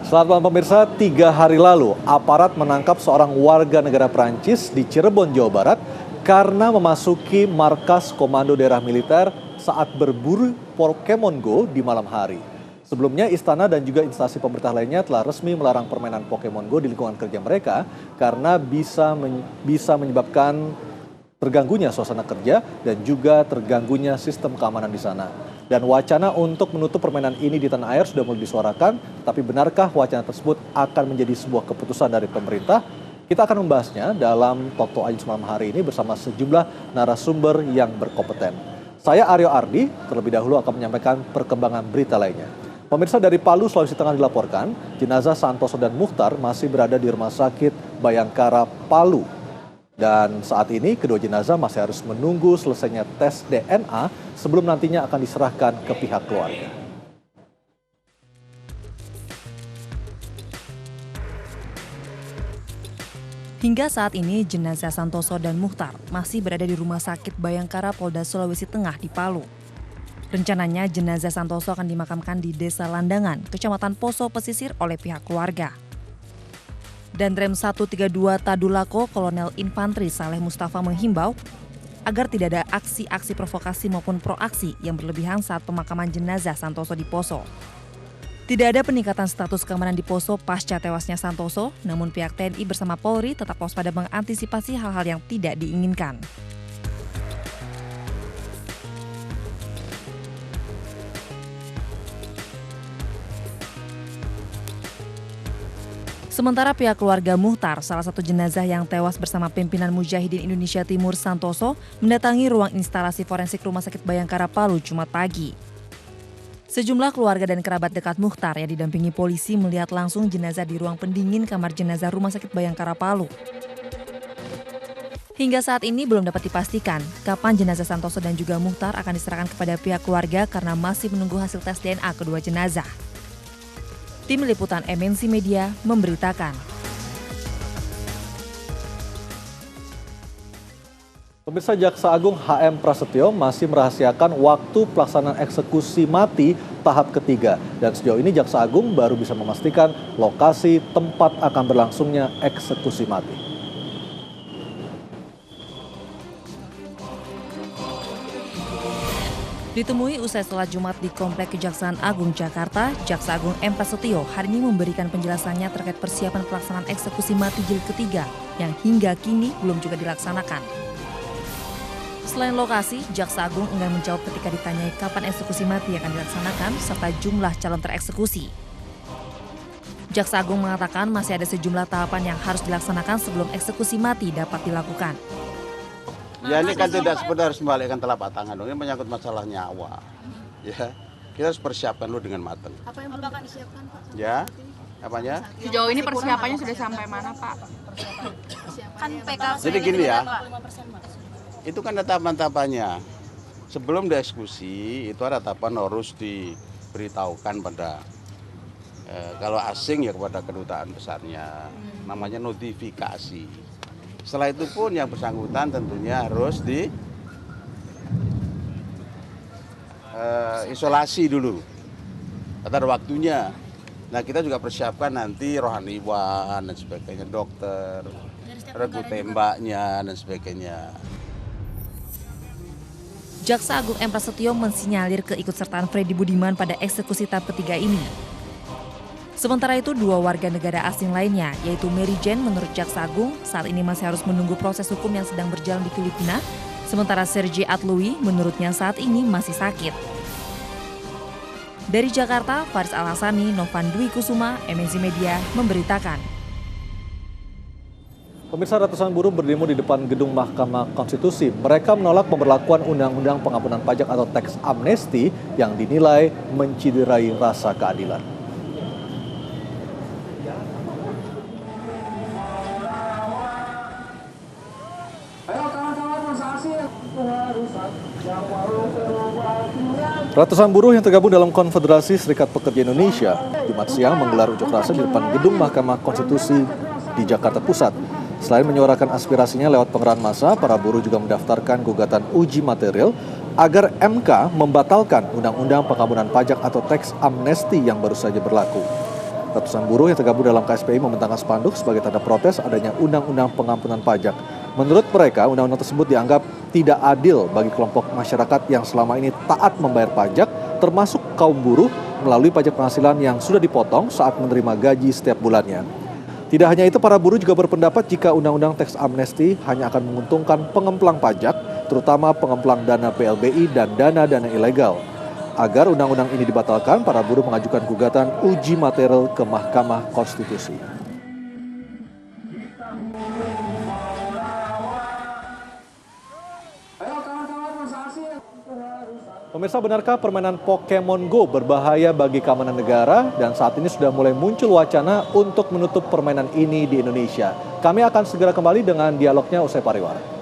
Selamat malam pemirsa, 3 hari lalu aparat menangkap seorang warga negara Prancis di Cirebon, Jawa Barat karena memasuki markas komando daerah militer saat berburu Pokemon Go di malam hari. Sebelumnya istana dan juga instansi pemerintah lainnya telah resmi melarang permainan Pokemon Go di lingkungan kerja mereka karena bisa menyebabkan terganggunya suasana kerja dan juga terganggunya sistem keamanan di sana. Dan wacana untuk menutup permainan ini di tanah air sudah mulai disuarakan, tapi benarkah wacana tersebut akan menjadi sebuah keputusan dari pemerintah? Kita akan membahasnya dalam Talk to Ayu malam hari ini bersama sejumlah narasumber yang berkompeten. Saya Aryo Ardi, terlebih dahulu akan menyampaikan perkembangan berita lainnya. Pemirsa, dari Palu, Sulawesi Tengah dilaporkan, jenazah Santoso dan Muchtar masih berada di Rumah Sakit Bayangkara, Palu. Dan saat ini kedua jenazah masih harus menunggu selesainya tes DNA sebelum nantinya akan diserahkan ke pihak keluarga. Hingga saat ini jenazah Santoso dan Muchtar masih berada di Rumah Sakit Bayangkara Polda Sulawesi Tengah di Palu. Rencananya jenazah Santoso akan dimakamkan di Desa Landangan, Kecamatan Poso Pesisir oleh pihak keluarga. Dan Rem 132 Tadulako Kolonel Infantri Saleh Mustafa menghimbau agar tidak ada aksi-aksi provokasi maupun proaksi yang berlebihan saat pemakaman jenazah Santoso di Poso. Tidak ada peningkatan status keamanan di Poso pasca tewasnya Santoso, namun pihak TNI bersama Polri tetap waspada mengantisipasi hal-hal yang tidak diinginkan. Sementara pihak keluarga Muchtar, salah satu jenazah yang tewas bersama pimpinan Mujahidin Indonesia Timur Santoso, mendatangi ruang instalasi forensik Rumah Sakit Bayangkara Palu Jumat pagi. Sejumlah keluarga dan kerabat dekat Muchtar yang didampingi polisi melihat langsung jenazah di ruang pendingin kamar jenazah Rumah Sakit Bayangkara Palu. Hingga saat ini belum dapat dipastikan kapan jenazah Santoso dan juga Muchtar akan diserahkan kepada pihak keluarga karena masih menunggu hasil tes DNA kedua jenazah. Tim Liputan MNC Media memberitakan. Pemirsa, Jaksa Agung HM Prasetyo masih merahasiakan waktu pelaksanaan eksekusi mati tahap ketiga. Dan sejauh ini Jaksa Agung baru bisa memastikan lokasi tempat akan berlangsungnya eksekusi mati. Ditemui usai sholat Jumat di Komplek Kejaksaan Agung Jakarta, Jaksa Agung M. Prasetyo hari ini memberikan penjelasannya terkait persiapan pelaksanaan eksekusi mati jilid ketiga yang hingga kini belum juga dilaksanakan. Selain lokasi, Jaksa Agung enggan menjawab ketika ditanyai kapan eksekusi mati akan dilaksanakan serta jumlah calon tereksekusi. Jaksa Agung mengatakan masih ada sejumlah tahapan yang harus dilaksanakan sebelum eksekusi mati dapat dilakukan. Ya ini kan tidak seperti harus membalikkan telapak tangan, ini menyangkut masalah nyawa. Ya, kita harus persiapkan dulu dengan matang. Apa yang akan disiapkan, Pak? Ya, apanya? Sejauh ini persiapannya sudah sampai mana, Pak? Kan PK. Jadi gini ya, itu kan ada tahapan-tahapannya. Sebelum dieksekusi, itu ada tahapan harus diberitahukan pada, kalau asing ya kepada kedutaan besarnya, namanya notifikasi. Setelah itu pun yang bersangkutan tentunya harus isolasi dulu. Ada waktunya. Nah kita juga persiapkan nanti rohaniwan dan sebagainya, dokter, regu tembaknya dan sebagainya. Jaksa Agung M. Prasetyo mensinyalir keikutsertaan Freddy Budiman pada eksekusi tahap ketiga ini. Sementara itu, dua warga negara asing lainnya, yaitu Mary Jane menurut Jaksa Agung, saat ini masih harus menunggu proses hukum yang sedang berjalan di Filipina, sementara Sergei Atloui menurutnya saat ini masih sakit. Dari Jakarta, Faris Al-Hasani, Novan Dwi Kusuma, MNC Media memberitakan. Pemirsa, ratusan buruh berdemo di depan gedung Mahkamah Konstitusi. Mereka menolak pemberlakuan Undang-Undang Pengampunan Pajak atau teks amnesti yang dinilai menciderai rasa keadilan. Ratusan buruh yang tergabung dalam Konfederasi Serikat Pekerja Indonesia Jumat siang menggelar unjuk rasa di depan gedung Mahkamah Konstitusi di Jakarta Pusat. Selain menyuarakan aspirasinya lewat pengerahan massa, para buruh juga mendaftarkan gugatan uji material agar MK membatalkan Undang-Undang Pengampunan Pajak atau teks amnesti yang baru saja berlaku. Ratusan buruh yang tergabung dalam KSPI membentangkan spanduk sebagai tanda protes adanya undang-undang pengampunan pajak. Menurut mereka, undang-undang tersebut dianggap tidak adil bagi kelompok masyarakat yang selama ini taat membayar pajak, termasuk kaum buruh melalui pajak penghasilan yang sudah dipotong saat menerima gaji setiap bulannya. Tidak hanya itu, para buruh juga berpendapat jika undang-undang teks amnesti hanya akan menguntungkan pengemplang pajak, terutama pengemplang dana PLBI dan dana-dana ilegal. Agar undang-undang ini dibatalkan, para buruh mengajukan gugatan uji material ke Mahkamah Konstitusi. Pemirsa, benarkah permainan Pokemon Go berbahaya bagi keamanan negara? Dan saat ini sudah mulai muncul wacana untuk menutup permainan ini di Indonesia. Kami akan segera kembali dengan dialognya usai pariwara.